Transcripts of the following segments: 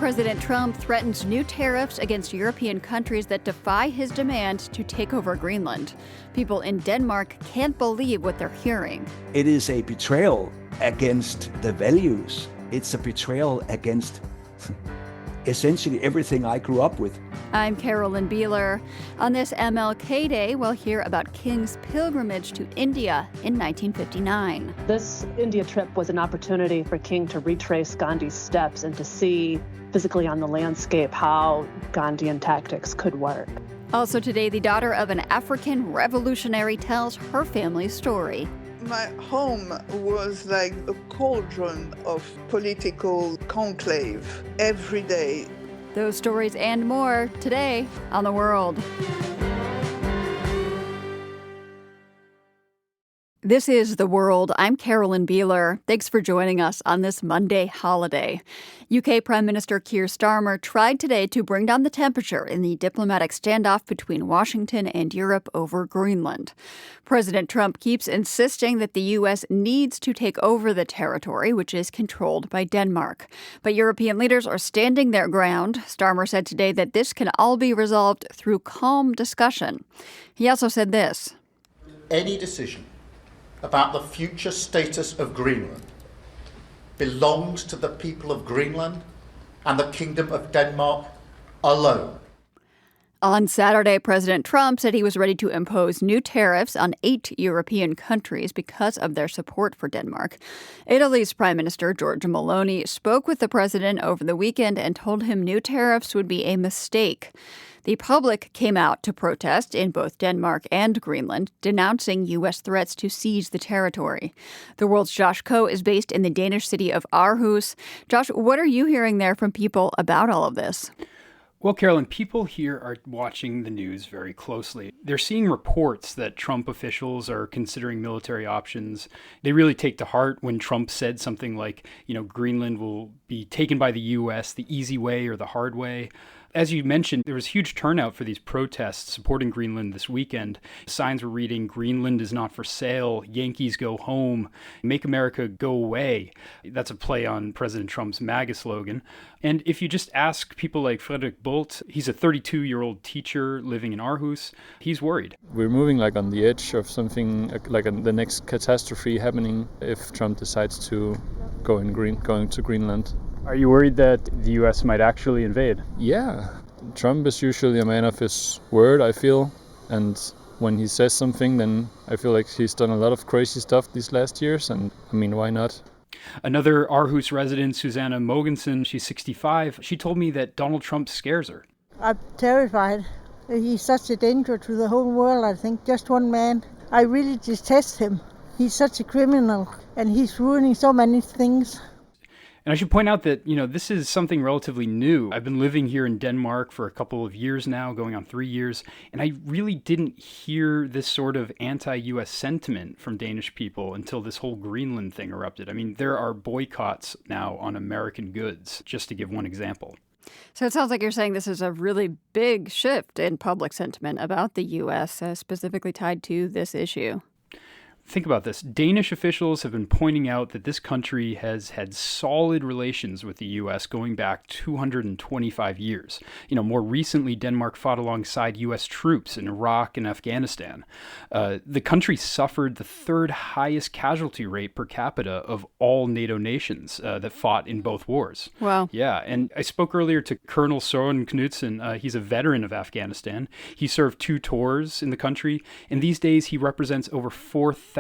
President Trump threatens new tariffs against European countries that defy his demand to take over Greenland. People in Denmark can't believe what they're hearing. It is a betrayal against the values. It's a betrayal against essentially everything I grew up with. I'm Carolyn Beeler. On this MLK Day, we'll hear about King's pilgrimage to India in 1959. This India trip was an opportunity for King to retrace Gandhi's steps and to see physically on the landscape how Gandhian tactics could work. Also today, the daughter of an African revolutionary tells her family's story. My home was like a cauldron of political conclave every day. Those stories and more today on The World. This is The World. I'm Carolyn Beeler. Thanks for joining us on this Monday holiday. UK Prime Minister Keir Starmer tried today to bring down the temperature in the diplomatic standoff between Washington and Europe over Greenland. President Trump keeps insisting that the U.S. needs to take over the territory, which is controlled by Denmark. But European leaders are standing their ground. Starmer said today that this can all be resolved through calm discussion. He also said this. Any decision about the future status of Greenland belongs to the people of Greenland and the Kingdom of Denmark alone. On Saturday, President Trump said he was ready to impose new tariffs on 8 European countries because of their support for Denmark. Italy's Prime Minister Giorgia Meloni spoke with the president over the weekend and told him new tariffs would be a mistake. The public came out to protest in both Denmark and Greenland, denouncing U.S. threats to seize the territory. The World's Josh Coe is based in the Danish city of Aarhus. Josh, what are you hearing there from people about all of this? Well, Carolyn, people here are watching the news very closely. They're seeing reports that Trump officials are considering military options. They really take to heart when Trump said something like, Greenland will be taken by the U.S. the easy way or the hard way. As you mentioned, there was huge turnout for these protests supporting Greenland this weekend. Signs were reading, "Greenland is not for sale, Yankees go home, make America go away." That's a play on President Trump's MAGA slogan. And if you just ask people like Frederick Bolt, he's a 32-year-old teacher living in Aarhus, he's worried. We're moving on the edge of something the next catastrophe happening if Trump decides to going to Greenland. Are you worried that the U.S. might actually invade? Yeah. Trump is usually a man of his word, I feel. And when he says something, then I feel like he's done a lot of crazy stuff these last years. And why not? Another Aarhus resident, Susanna Mogensen, she's 65. She told me that Donald Trump scares her. I'm terrified. He's such a danger to the whole world, I think. Just one man. I really detest him. He's such a criminal, and he's ruining so many things. And I should point out that, this is something relatively new. I've been living here in Denmark for a couple of years now, going on 3 years, and I really didn't hear this sort of anti-U.S. sentiment from Danish people until this whole Greenland thing erupted. There are boycotts now on American goods, just to give one example. So it sounds like you're saying this is a really big shift in public sentiment about the U.S., specifically tied to this issue. Think about this. Danish officials have been pointing out that this country has had solid relations with the U.S. going back 225 years. More recently, Denmark fought alongside U.S. troops in Iraq and Afghanistan. The country suffered the third highest casualty rate per capita of all NATO nations that fought in both wars. Wow. Yeah, and I spoke earlier to Colonel Søren Knudsen. He's a veteran of Afghanistan. He served 2 tours in the country, and these days he represents over 4,000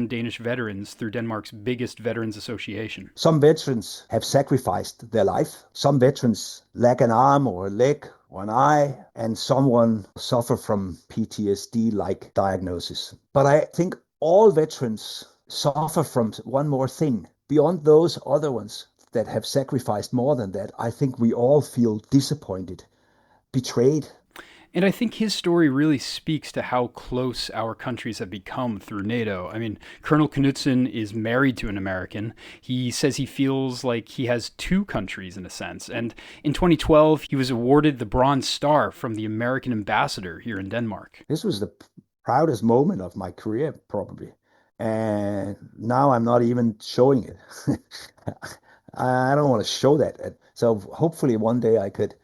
Danish veterans through Denmark's biggest veterans association. Some veterans have sacrificed their life. Some veterans lack an arm or a leg or an eye, and someone suffer from PTSD-like diagnosis. But I think all veterans suffer from one more thing. Beyond those other ones that have sacrificed more than that, I think we all feel disappointed, betrayed. And I think his story really speaks to how close our countries have become through NATO. Colonel Knudsen is married to an American. He says he feels like he has 2 countries in a sense. And in 2012, he was awarded the Bronze Star from the American ambassador here in Denmark. This was the proudest moment of my career, probably. And now I'm not even showing it. I don't want to show that. So hopefully one day I could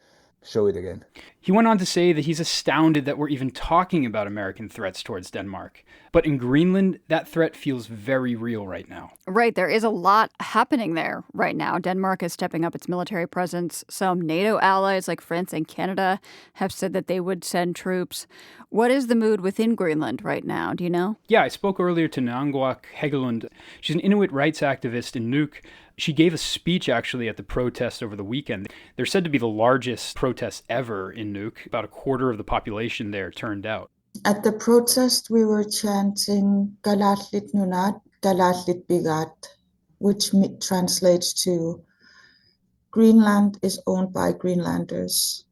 show it again. He went on to say that he's astounded that we're even talking about American threats towards Denmark. But in Greenland, that threat feels very real right now. Right. There is a lot happening there right now. Denmark is stepping up its military presence. Some NATO allies like France and Canada have said that they would send troops. What is the mood within Greenland right now? Do you know? Yeah, I spoke earlier to Nanguaq Hegelund. She's an Inuit rights activist in Nuuk. She gave a speech, actually, at the protest over the weekend. They're said to be the largest protest ever in Nuuk. About a quarter of the population there turned out. At the protest, we were chanting Galatlit Nunat, Galatlit Bigat, which translates to Greenland is owned by Greenlanders,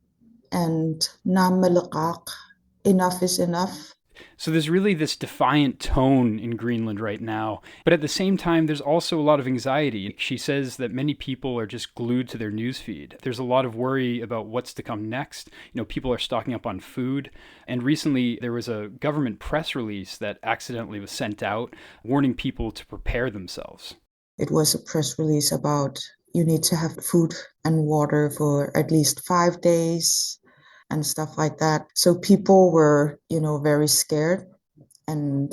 and Nam Malakak, enough is enough. So there's really this defiant tone in Greenland right now. But at the same time, there's also a lot of anxiety. She says that many people are just glued to their newsfeed. There's a lot of worry about what's to come next. People are stocking up on food. And recently, there was a government press release that accidentally was sent out, warning people to prepare themselves. It was a press release about you need to have food and water for at least 5 days. And stuff like that. So people were, very scared. And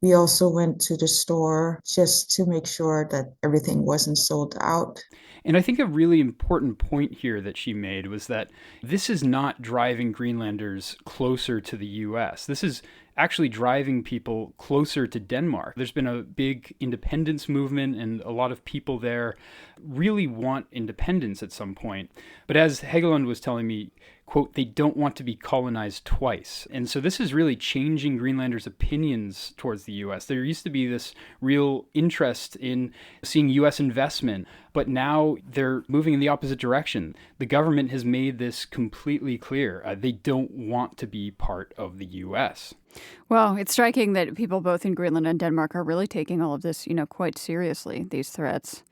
we also went to the store just to make sure that everything wasn't sold out. And I think a really important point here that she made was that this is not driving Greenlanders closer to the U.S. This is actually driving people closer to Denmark. There's been a big independence movement, and a lot of people there really want independence at some point. But as Hegelund was telling me, quote, they don't want to be colonized twice. And so this is really changing Greenlanders' opinions towards the U.S. There used to be this real interest in seeing U.S. investment, but now they're moving in the opposite direction. The government has made this completely clear. They don't want to be part of the U.S. Well, it's striking that people both in Greenland and Denmark are really taking all of this, quite seriously, these threats.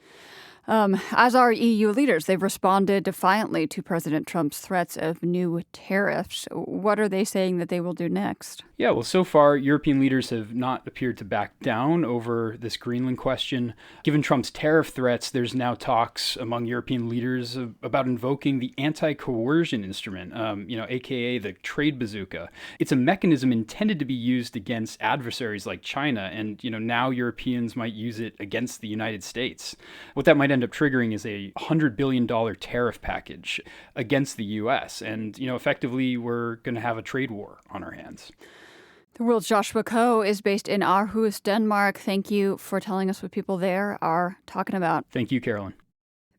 As are EU leaders, they've responded defiantly to President Trump's threats of new tariffs. What are they saying that they will do next? Yeah, well, so far, European leaders have not appeared to back down over this Greenland question. Given Trump's tariff threats, there's now talks among European leaders about invoking the anti-coercion instrument, aka the trade bazooka. It's a mechanism intended to be used against adversaries like China, and now Europeans might use it against the United States. What that might end up triggering is a $100 billion tariff package against the U.S. And, effectively, we're going to have a trade war on our hands. The World's Joshua Coe is based in Aarhus, Denmark. Thank you for telling us what people there are talking about. Thank you, Carolyn.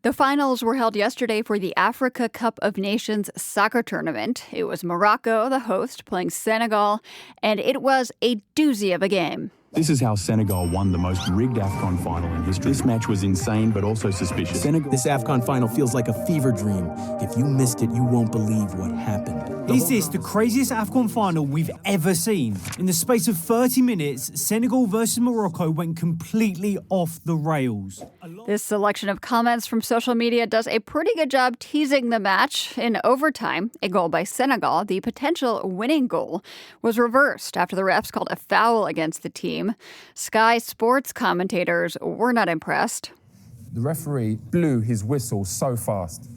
The finals were held yesterday for the Africa Cup of Nations soccer tournament. It was Morocco, the host, playing Senegal, and it was a doozy of a game. This is how Senegal won the most rigged AFCON final in history. This match was insane, but also suspicious. This AFCON final feels like a fever dream. If you missed it, you won't believe what happened. Is this the craziest AFCON final we've ever seen? In the space of 30 minutes, Senegal versus Morocco went completely off the rails. This selection of comments from social media does a pretty good job teasing the match. In overtime, a goal by Senegal, the potential winning goal, was reversed after the refs called a foul against the team. Sky Sports commentators were not impressed. The referee blew his whistle so fast.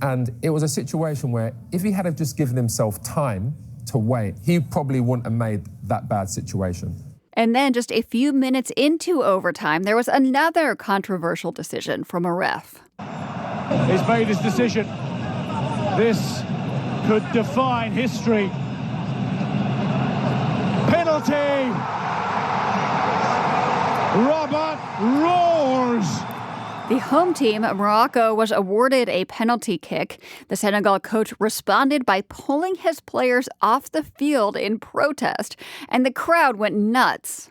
And it was a situation where if he had have just given himself time to wait, he probably wouldn't have made that bad situation. And then just a few minutes into overtime, there was another controversial decision from a ref. He's made his decision. This could define history. Penalty! Robert roars! The home team, Morocco, was awarded a penalty kick. The Senegal coach responded by pulling his players off the field in protest, and the crowd went nuts.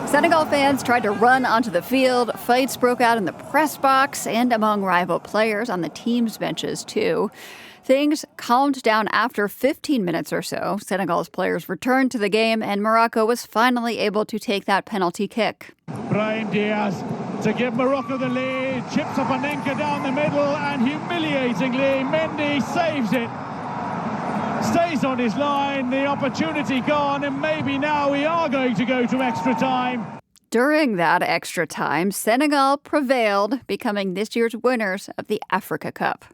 Senegal fans tried to run onto the field. Fights broke out in the press box and among rival players on the team's benches, too. Things calmed down after 15 minutes or so. Senegal's players returned to the game, and Morocco was finally able to take that penalty kick. Brahim Diaz to give Morocco the lead. Chips up Anenka down the middle, and humiliatingly, Mendy saves it. Stays on his line, the opportunity gone, and maybe now we are going to go to extra time. During that extra time, Senegal prevailed, becoming this year's winners of the Africa Cup.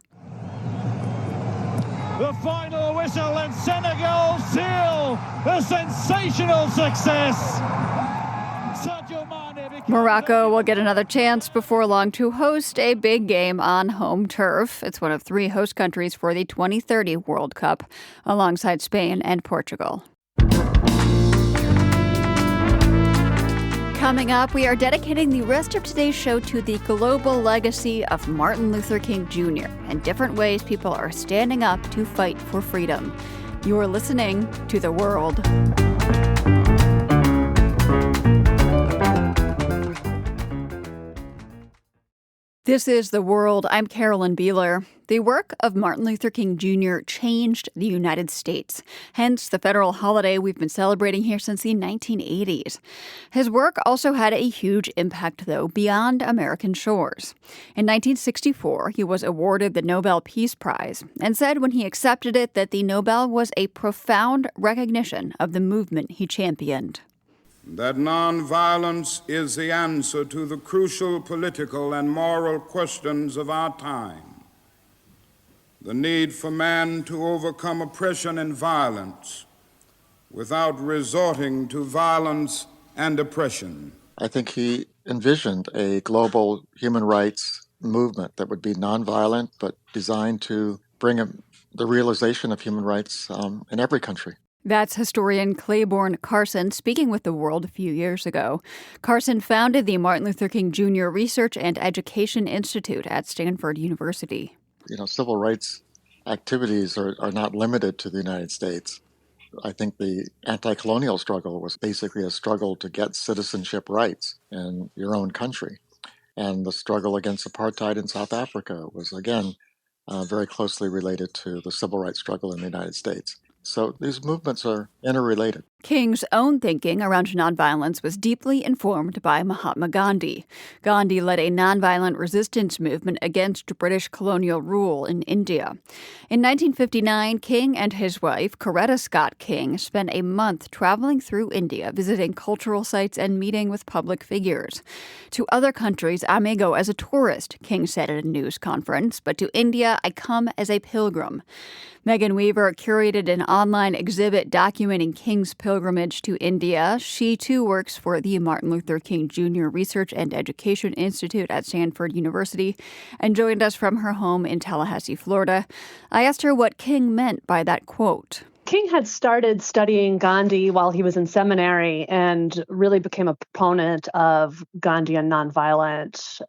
The final whistle, and Senegal seal a sensational success. Morocco will get another chance before long to host a big game on home turf. It's one of 3 host countries for the 2030 World Cup, alongside Spain and Portugal. Coming up, we are dedicating the rest of today's show to the global legacy of Martin Luther King Jr. and different ways people are standing up to fight for freedom. You're listening to The World. This is The World. I'm Carolyn Beeler. The work of Martin Luther King Jr. changed the United States, hence the federal holiday we've been celebrating here since the 1980s. His work also had a huge impact, though, beyond American shores. In 1964, he was awarded the Nobel Peace Prize and said when he accepted it that the Nobel was a profound recognition of the movement he championed. That nonviolence is the answer to the crucial political and moral questions of our time. The need for man to overcome oppression and violence without resorting to violence and oppression. I think he envisioned a global human rights movement that would be nonviolent but designed to bring the realization of human rights in every country. That's historian Claiborne Carson speaking with The World a few years ago. Carson founded the Martin Luther King Jr. Research and Education Institute at Stanford University. Civil rights activities are not limited to the United States. I think the anti-colonial struggle was basically a struggle to get citizenship rights in your own country. And the struggle against apartheid in South Africa was, again, very closely related to the civil rights struggle in the United States. So these movements are interrelated. King's own thinking around nonviolence was deeply informed by Mahatma Gandhi. Gandhi led a nonviolent resistance movement against British colonial rule in India. In 1959, King and his wife, Coretta Scott King, spent a month traveling through India, visiting cultural sites and meeting with public figures. To other countries, I may go as a tourist, King said at a news conference, but to India, I come as a pilgrim. Megan Weaver curated an online exhibit documenting King's pilgrimage to India. She, too, works for the Martin Luther King Jr. Research and Education Institute at Stanford University and joined us from her home in Tallahassee, Florida. I asked her what King meant by that quote. King had started studying Gandhi while he was in seminary and really became a proponent of Gandhian nonviolent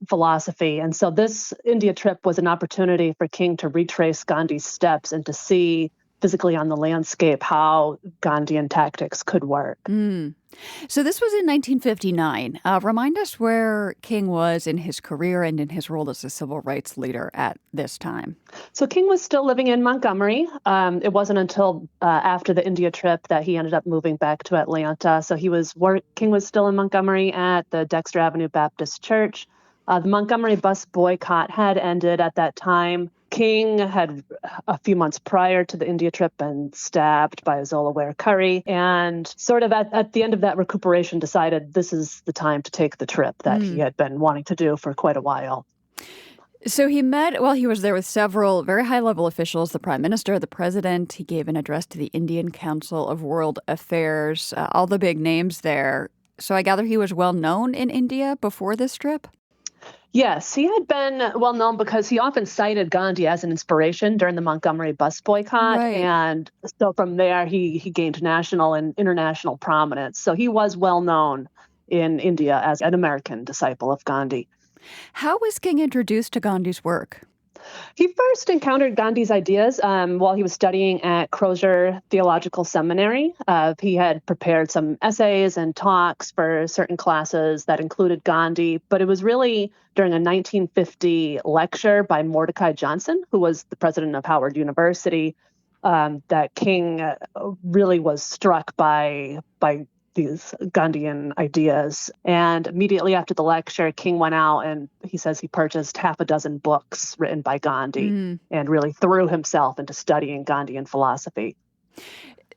philosophy. And so this India trip was an opportunity for King to retrace Gandhi's steps and to see physically on the landscape how Gandhian tactics could work. So this was in 1959. Remind us where King was in his career and in his role as a civil rights leader at this time. So King was still living in Montgomery. It wasn't until after the India trip that he ended up moving back to Atlanta. So King was still in Montgomery at the Dexter Avenue Baptist Church. The Montgomery bus boycott had ended at that time. King had, a few months prior to the India trip, been stabbed by Zola Ware Curry, and sort of at the end of that recuperation decided this is the time to take the trip that he had been wanting to do for quite a while. So he met while he was there with several very high-level officials, the Prime Minister, the President. He gave an address to the Indian Council of World Affairs, all the big names there. So I gather he was well known in India before this trip? Yes, he had been well known because he often cited Gandhi as an inspiration during the Montgomery bus boycott. Right. And so from there, he gained national and international prominence. So he was well known in India as an American disciple of Gandhi. How was King introduced to Gandhi's work? He first encountered Gandhi's ideas while he was studying at Crozier Theological Seminary. He had prepared some essays and talks for certain classes that included Gandhi, but it was really during a 1950 lecture by Mordecai Johnson, who was the president of Howard University, that King really was struck by these Gandhian ideas. And immediately after the lecture, King went out and he says he purchased half a dozen books written by Gandhi and really threw himself into studying Gandhian philosophy.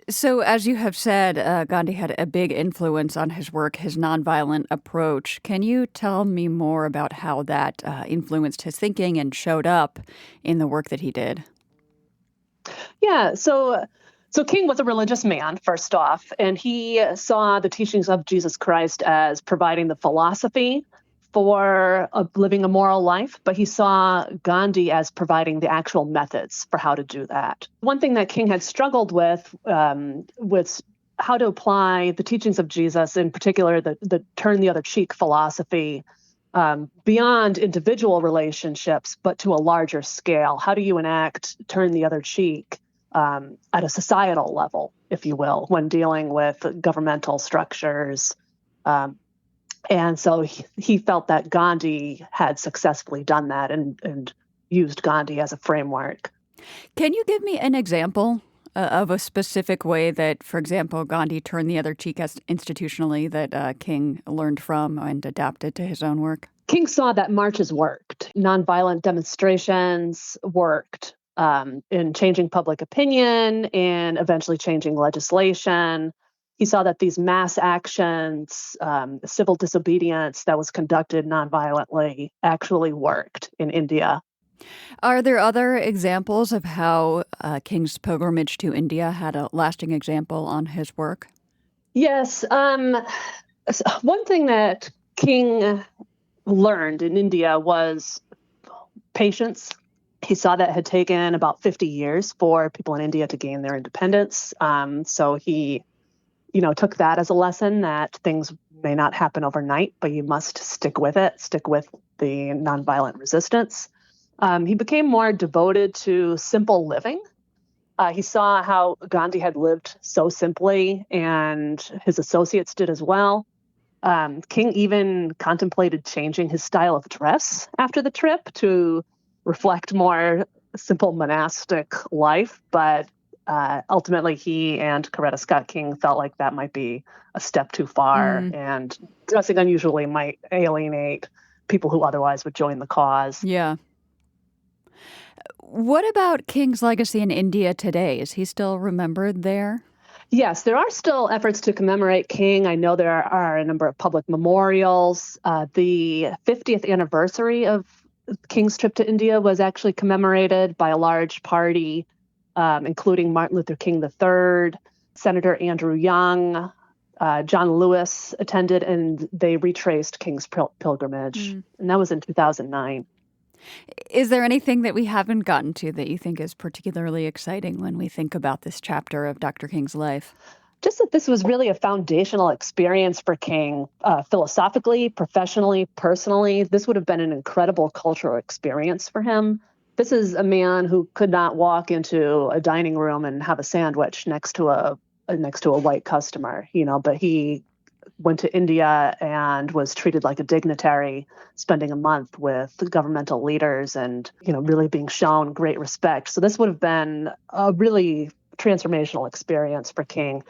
So, as you have said, Gandhi had a big influence on his work, his nonviolent approach. Can you tell me more about how that influenced his thinking and showed up in the work that he did? Yeah, so King was a religious man, first off, and he saw the teachings of Jesus Christ as providing the philosophy for living a moral life, but he saw Gandhi as providing the actual methods for how to do that. One thing that King had struggled with was how to apply the teachings of Jesus, in particular the turn the other cheek philosophy, beyond individual relationships, but to a larger scale. How do you enact turn the other cheek at a societal level, if you will, when dealing with governmental structures? And so he felt that Gandhi had successfully done that and used Gandhi as a framework. Can you give me an example of a specific way that, for example, Gandhi turned the other cheek as institutionally that King learned from and adapted to his own work? King saw that marches worked. Nonviolent demonstrations worked in changing public opinion and eventually changing legislation. He saw that these mass actions, civil disobedience that was conducted nonviolently actually worked in India. Are there other examples of how King's pilgrimage to India had a lasting example on his work? Yes. One thing that King learned in India was patience. He saw that it had taken about 50 years for people in India to gain their independence. So he took that as a lesson that things may not happen overnight, but you must stick with it, stick with the nonviolent resistance. He became more devoted to simple living. He saw how Gandhi had lived so simply, and his associates did as well. King even contemplated changing his style of dress after the trip to reflect more simple monastic life, but ultimately, he and Coretta Scott King felt like that might be a step too far, and dressing unusually might alienate people who otherwise would join the cause. Yeah. What about King's legacy in India today? Is he still remembered there? Yes, there are still efforts to commemorate King. I know there are a number of public memorials. The 50th anniversary of King's trip to India was actually commemorated by a large party, including Martin Luther King III, Senator Andrew Young, John Lewis attended, and they retraced King's pilgrimage. And that was in 2009. Is there anything that we haven't gotten to that you think is particularly exciting when we think about this chapter of Dr. King's life? Just that this was really a foundational experience for King, philosophically, professionally, personally. This would have been an incredible cultural experience for him. This is a man who could not walk into a dining room and have a sandwich next to a white customer, but he went to India and was treated like a dignitary, spending a month with governmental leaders and, really being shown great respect. So this would have been a really transformational experience for King.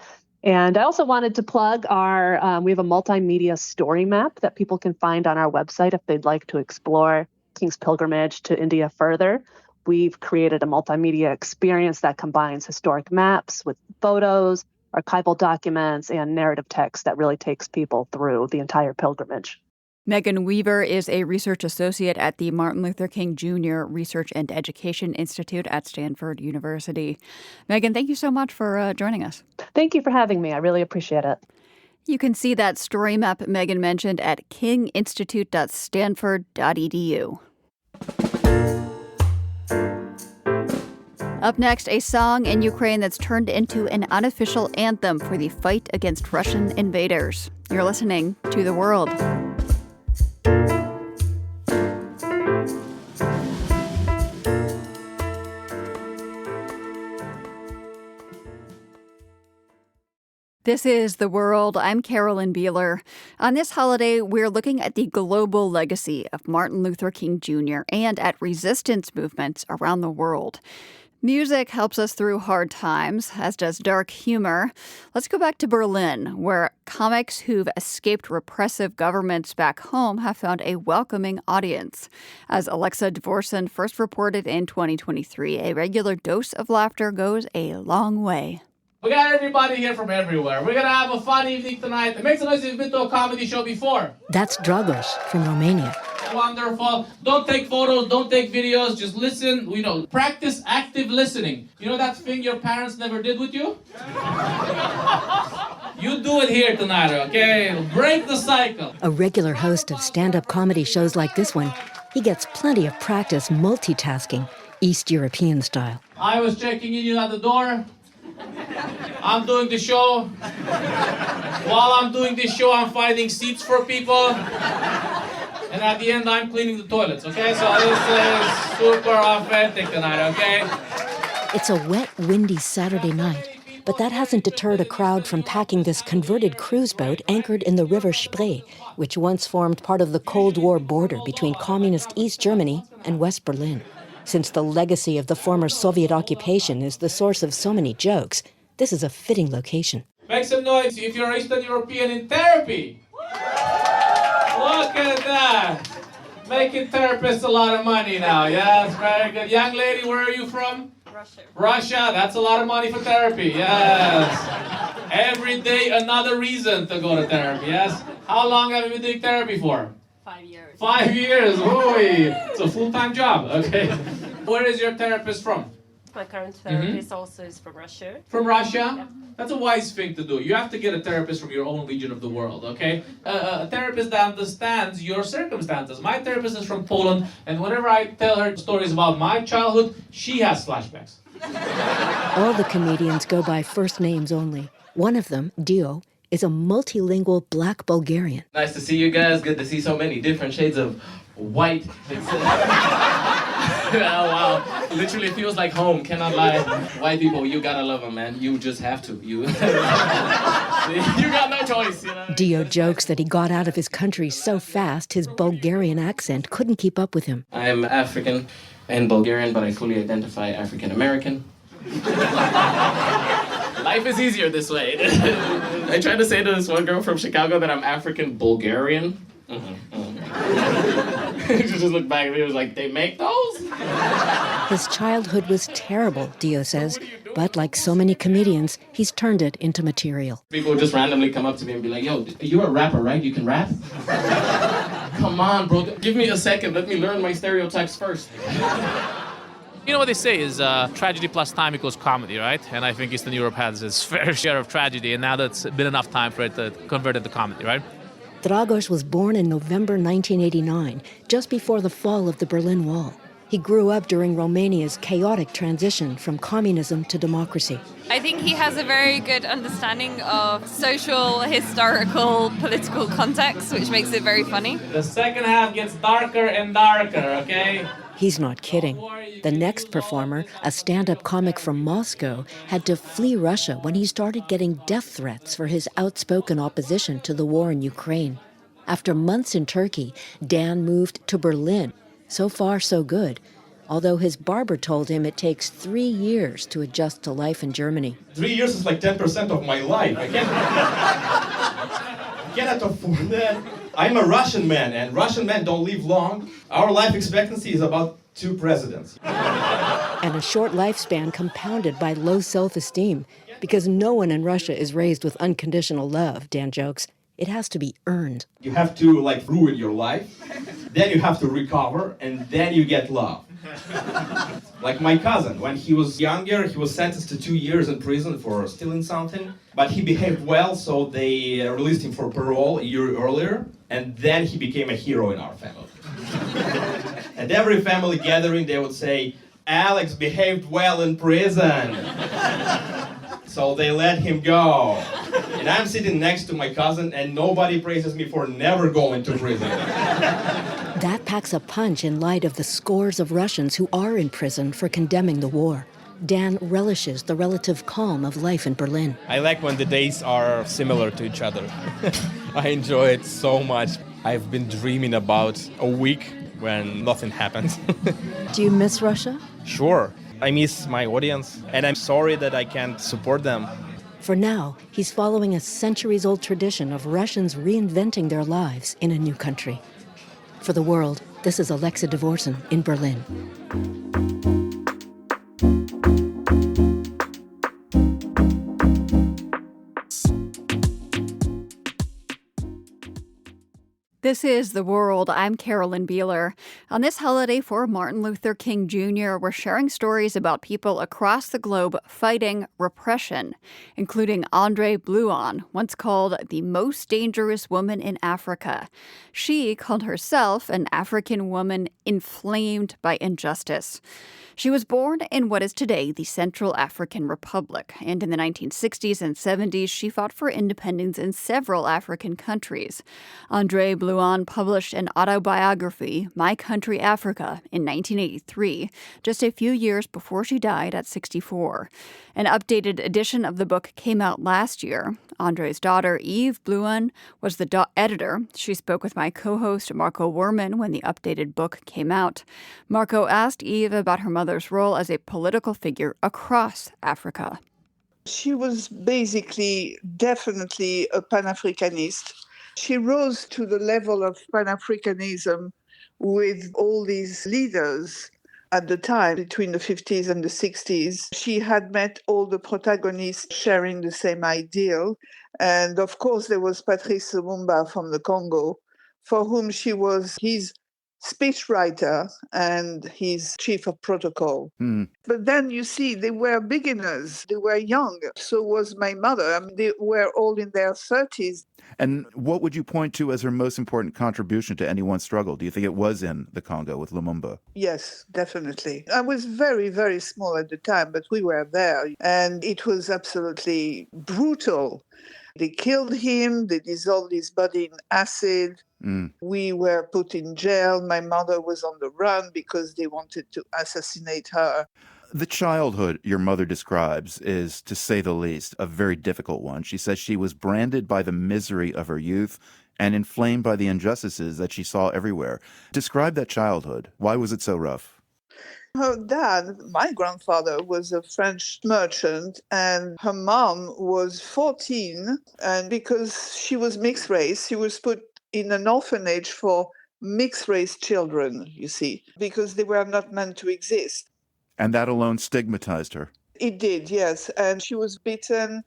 And I also wanted to plug we have a multimedia story map that people can find on our website if they'd like to explore King's pilgrimage to India further. We've created a multimedia experience that combines historic maps with photos, archival documents, and narrative text that really takes people through the entire pilgrimage. Megan Weaver is a research associate at the Martin Luther King Jr. Research and Education Institute at Stanford University. Megan, thank you so much for joining us. Thank you for having me. I really appreciate it. You can see that story map Megan mentioned at kinginstitute.stanford.edu. Up next, a song in Ukraine that's turned into an unofficial anthem for the fight against Russian invaders. You're listening to The World. This is The World. I'm Carolyn Beeler. On this holiday, we're looking at the global legacy of Martin Luther King Jr. and at resistance movements around the world. Music helps us through hard times, as does dark humor. Let's go back to Berlin, where comics who've escaped repressive governments back home have found a welcoming audience. As Alexa Dvorson first reported in 2023, a regular dose of laughter goes a long way. We got everybody here from everywhere. We're going to have a fun evening tonight. It makes a noise if you've been to a comedy show before. That's Dragos from Romania. Wonderful. Don't take photos, don't take videos, just listen, practice active listening. You know that thing your parents never did with you? You do it here tonight, okay? Break the cycle. A regular host of stand-up comedy shows like this one, he gets plenty of practice multitasking, East European style. I was checking in at the door. I'm doing the show. While I'm doing this show, I'm finding seats for people. And at the end, I'm cleaning the toilets, okay? So this is super authentic tonight, okay? It's a wet, windy Saturday night, but that hasn't deterred a crowd from packing this converted cruise boat anchored in the River Spree, which once formed part of the Cold War border between communist East Germany and West Berlin. Since the legacy of the former Soviet occupation is the source of so many jokes, this is a fitting location. Make some noise if you're Eastern European in therapy. Look at that. Making therapists a lot of money now. Yes, very good. Young lady, where are you from? Russia. Russia, that's a lot of money for therapy. Yes. Every day another reason to go to therapy. Yes. How long have you been doing therapy for? 5 years. 5 years. Ooh, it's a full-time job. Okay. Where is your therapist from? My current therapist also is from Russia. From Russia? Yeah. That's a wise thing to do. You have to get a therapist from your own region of the world, okay? A therapist that understands your circumstances. My therapist is from Poland, and whenever I tell her stories about my childhood, she has flashbacks. All the comedians go by first names only. One of them, Dio, is a multilingual black Bulgarian. Nice to see you guys. Good to see so many different shades of white. Oh, wow. Literally feels like home, cannot lie. White people, you gotta love them, man. You just have to. You got no choice, you know? Dio jokes that he got out of his country so fast his Bulgarian accent couldn't keep up with him. I'm African and Bulgarian, but I fully identify African American. Life is easier this way. I tried to say to this one girl from Chicago that I'm African Bulgarian. She just looked back at me and was like, they make those? His childhood was terrible, Dio says, but like so many comedians, he's turned it into material. People would just randomly come up to me and be like, yo, you're a rapper, right? You can rap? Come on, bro. Give me a second. Let me learn my stereotypes first. You know what they say is tragedy plus time equals comedy, right? And I think Eastern Europe has its fair share of tragedy, and now that's been enough time for it to convert into comedy, right? Dragos was born in November 1989, just before the fall of the Berlin Wall. He grew up during Romania's chaotic transition from communism to democracy. I think he has a very good understanding of social, historical, political context, which makes it very funny. The second half gets darker and darker, okay? He's not kidding. The next performer, a stand-up comic from Moscow, had to flee Russia when he started getting death threats for his outspoken opposition to the war in Ukraine. After months in Turkey, Dan moved to Berlin. So far, so good. Although his barber told him it takes 3 years to adjust to life in Germany. 3 years is like 10% of my life. I cannot afford that. I'm a Russian man, and Russian men don't live long. Our life expectancy is about 2 presidents. And a short lifespan compounded by low self-esteem, because no one in Russia is raised with unconditional love, Dan jokes. It has to be earned. You have to, ruin your life, then you have to recover, and then you get love. Like my cousin, when he was younger, he was sentenced to 2 years in prison for stealing something, but he behaved well, so they released him for parole a year earlier, and then he became a hero in our family. At every family gathering, they would say, Alex behaved well in prison. So they let him go. And I'm sitting next to my cousin, and nobody praises me for never going to prison. That packs a punch in light of the scores of Russians who are in prison for condemning the war. Dan relishes the relative calm of life in Berlin. I like when the days are similar to each other. I enjoy it so much. I've been dreaming about a week when nothing happens. Do you miss Russia? Sure. I miss my audience, and I'm sorry that I can't support them. For now, he's following a centuries-old tradition of Russians reinventing their lives in a new country. For the world, this is Alexa Dvorson in Berlin. This is The World. I'm Carolyn Beeler. On this holiday for Martin Luther King Jr., we're sharing stories about people across the globe fighting repression, including Andre Blouin, once called the most dangerous woman in Africa. She called herself an African woman inflamed by injustice. She was born in what is today the Central African Republic, and in the 1960s and 70s, she fought for independence in several African countries. Andre Blouin published an autobiography, My Country, Africa, in 1983, just a few years before she died at 64. An updated edition of the book came out last year. Andre's daughter, Eve Blouin, was the editor. She spoke with my co-host, Marco Werman, when the updated book came out. Marco asked Eve about her mother's role as a political figure across Africa. She was basically, definitely a Pan-Africanist. She rose to the level of Pan-Africanism with all these leaders at the time, between the 50s and the 60s. She had met all the protagonists sharing the same ideal. And of course, there was Patrice Lumumba from the Congo, for whom she was his speechwriter and his chief of protocol. But then you see, they were beginners, they were young. So was my mother. I mean, they were all in their 30s. And what would you point to as her most important contribution to anyone's struggle? Do you think it was in the Congo with Lumumba? Yes, definitely. I was very, very small at the time, but we were there. And it was absolutely brutal. They killed him, they dissolved his body in acid. We were put in jail. My mother was on the run because they wanted to assassinate her. The childhood your mother describes is, to say the least, a very difficult one. She says she was branded by the misery of her youth and inflamed by the injustices that she saw everywhere. Describe that childhood. Why was it so rough? Her dad, my grandfather, was a French merchant, and her mom was 14. And because she was mixed race, she was put in an orphanage for mixed race children, you see, because they were not meant to exist. And that alone stigmatized her. It did, yes. And she was beaten.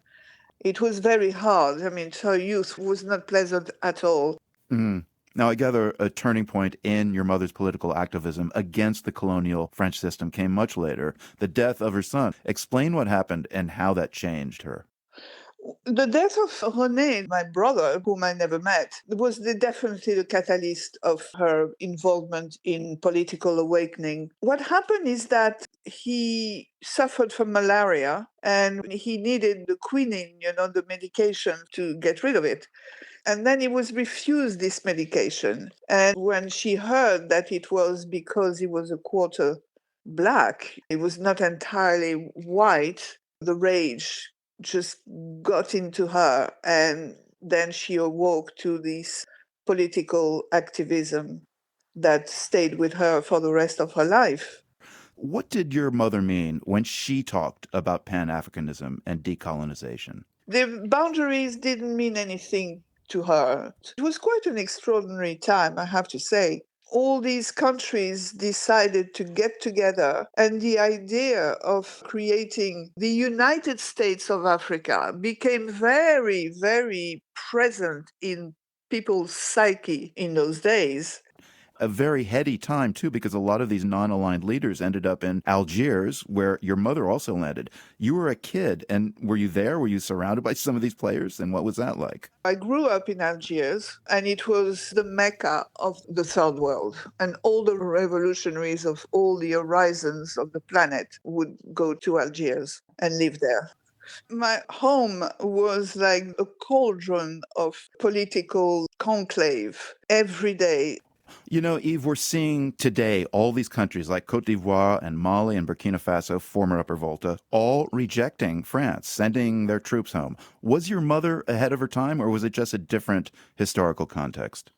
It was very hard. I mean, her youth was not pleasant at all. Now, I gather a turning point in your mother's political activism against the colonial French system came much later, the death of her son. Explain what happened and how that changed her. The death of René, my brother, whom I never met, was definitely the catalyst of her involvement in political awakening. What happened is that he suffered from malaria and he needed the quinine, the medication to get rid of it. And then he was refused this medication. And when she heard that it was because he was a quarter black, he was not entirely white, the rage just got into her, and then she awoke to this political activism that stayed with her for the rest of her life. What did your mother mean when she talked about Pan-Africanism and decolonization? The boundaries didn't mean anything to her. It was quite an extraordinary time, I have to say. All these countries decided to get together, and the idea of creating the United States of Africa became very, very present in people's psyche in those days. A very heady time, too, because a lot of these non-aligned leaders ended up in Algiers, where your mother also landed. You were a kid, and were you there? Were you surrounded by some of these players? And what was that like? I grew up in Algiers, and it was the mecca of the third world. And all the revolutionaries of all the horizons of the planet would go to Algiers and live there. My home was like a cauldron of political conclave every day. You know, Eve, we're seeing today all these countries like Cote d'Ivoire and Mali and Burkina Faso, former Upper Volta, all rejecting France, sending their troops home. Was your mother ahead of her time, or was it just a different historical context?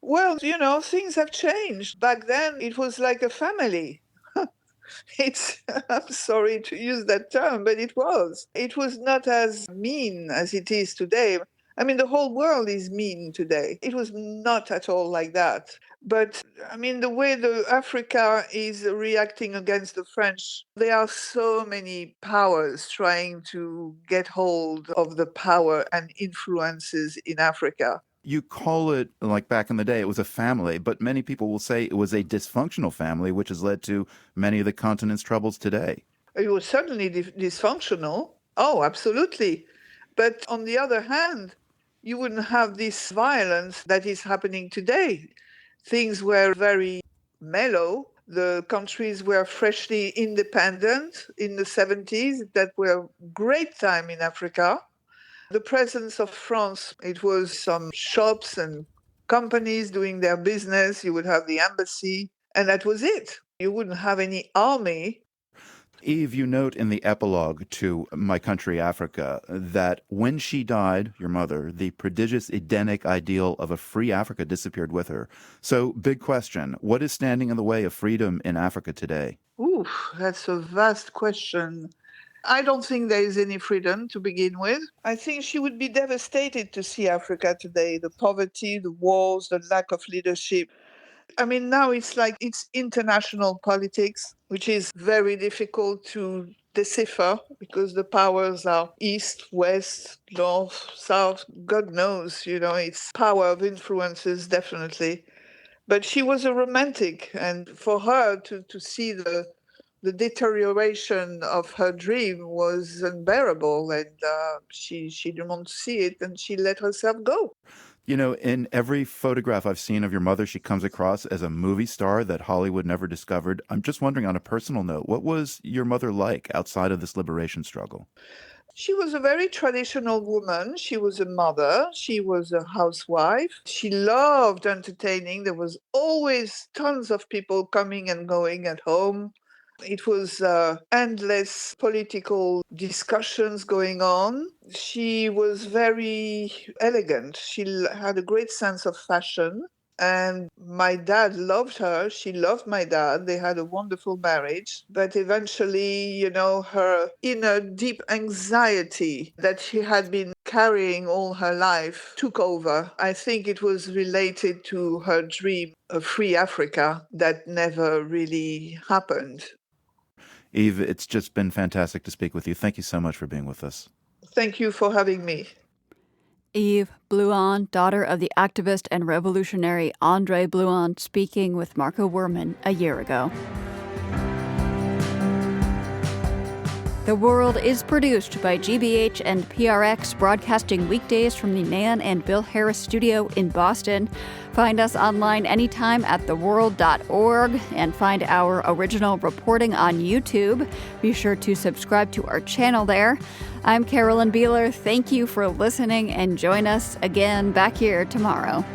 Well, things have changed. Back then, it was like a family. I'm sorry to use that term, but it was. It was not as mean as it is today. I mean, the whole world is mean today. It was not at all like that. But, I mean, the way Africa is reacting against the French, there are so many powers trying to get hold of the power and influences in Africa. You call it, like back in the day, it was a family, but many people will say it was a dysfunctional family, which has led to many of the continent's troubles today. It was certainly dysfunctional. Oh, absolutely. But on the other hand, you wouldn't have this violence that is happening today. Things were very mellow. The countries were freshly independent in the 70s. That were a great time in Africa. The presence of France, it was some shops and companies doing their business. You would have the embassy, and that was it. You wouldn't have any army. Eve, you note in the epilogue to My Country, Africa, that when she died, your mother, the prodigious Edenic ideal of a free Africa disappeared with her. So, big question, what is standing in the way of freedom in Africa today? Ooh, that's a vast question. I don't think there is any freedom to begin with. I think she would be devastated to see Africa today, the poverty, the wars, the lack of leadership. I mean, now it's like it's international politics, which is very difficult to decipher because the powers are east, west, north, south, God knows, it's power of influences, definitely. But she was a romantic, and for her to see the deterioration of her dream was unbearable, and she didn't want to see it, and she let herself go. In every photograph I've seen of your mother, she comes across as a movie star that Hollywood never discovered. I'm just wondering, on a personal note, what was your mother like outside of this liberation struggle? She was a very traditional woman. She was a mother. She was a housewife. She loved entertaining. There was always tons of people coming and going at home. It was endless political discussions going on. She was very elegant. She had a great sense of fashion. And my dad loved her. She loved my dad. They had a wonderful marriage. But eventually, her inner deep anxiety that she had been carrying all her life took over. I think it was related to her dream of free Africa that never really happened. Eve, it's just been fantastic to speak with you. Thank you so much for being with us. Thank you for having me. Eve Blouin, daughter of the activist and revolutionary André Blouin, speaking with Marco Werman a year ago. The World is produced by GBH and PRX, broadcasting weekdays from the Nan and Bill Harris studio in Boston. Find us online anytime at theworld.org and find our original reporting on YouTube. Be sure to subscribe to our channel there. I'm Carolyn Beeler. Thank you for listening, and join us again back here tomorrow.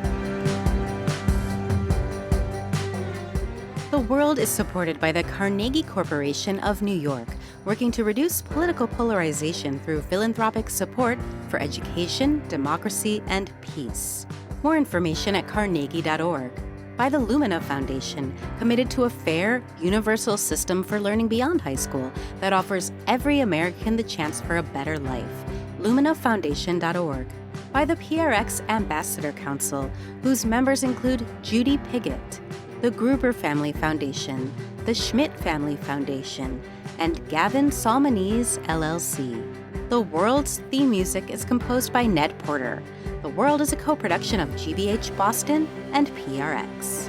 The World is supported by the Carnegie Corporation of New York, working to reduce political polarization through philanthropic support for education, democracy, and peace. More information at carnegie.org. By the Lumina Foundation, committed to a fair, universal system for learning beyond high school that offers every American the chance for a better life. luminafoundation.org. By the PRX Ambassador Council, whose members include Judy Piggott, the Gruber Family Foundation, the Schmidt Family Foundation, and Gavin Salmonese, LLC. The World's theme music is composed by Ned Porter. The World is a co-production of GBH Boston and PRX.